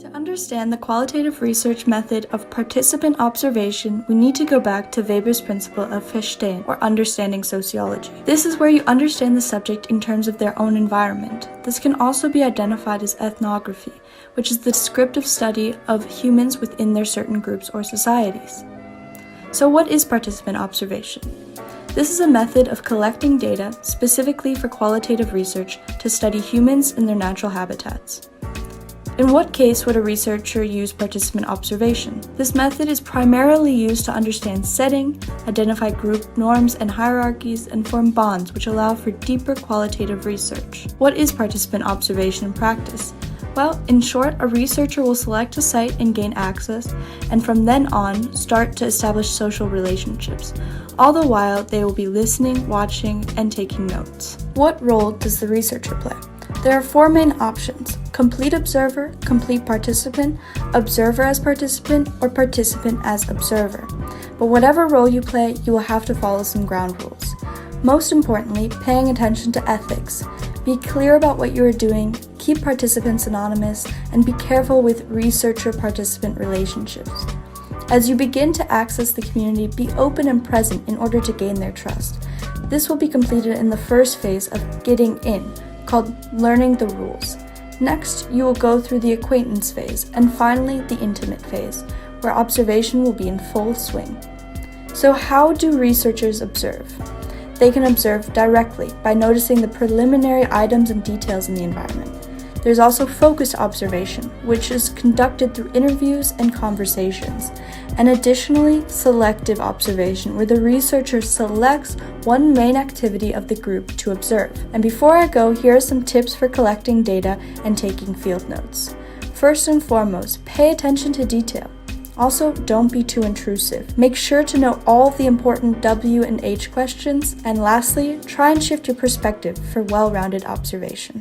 To understand the qualitative research method of participant observation, we need to go back to Weber's principle of Verstehen, or understanding sociology. This is where you understand the subject in terms of their own environment. This can also be identified as ethnography, which is the descriptive study of humans within their certain groups or societies. So what is participant observation? This is a method of collecting data specifically for qualitative research to study humans in their natural habitats. In what case would a researcher use participant observation? This method is primarily used to understand setting, identify group norms and hierarchies, and form bonds which allow for deeper qualitative research. What is participant observation in practice? Well, in short, a researcher will select a site and gain access, and from then on, start to establish social relationships. All the while, they will be listening, watching, and taking notes. What role does the researcher play? There are four main options: complete observer, complete participant, observer as participant, or participant as observer. But whatever role you play, you will have to follow some ground rules. Most importantly, paying attention to ethics. Be clear about what you are doing, keep participants anonymous, and be careful with researcher-participant relationships. As you begin to access the community, be open and present in order to gain their trust. This will be completed in the first phase of getting in, called learning the rules. Next, you will go through the acquaintance phase, and finally the intimate phase, where observation will be in full swing. So how do researchers observe? They can observe directly by noticing the preliminary items and details in the environment. There's also focused observation, which is conducted through interviews and conversations, and additionally, selective observation, where the researcher selects one main activity of the group to observe. And before I go, here are some tips for collecting data and taking field notes. First and foremost, pay attention to detail. Also, don't be too intrusive. Make sure to know all of the important W and H questions. And lastly, try and shift your perspective for well-rounded observation.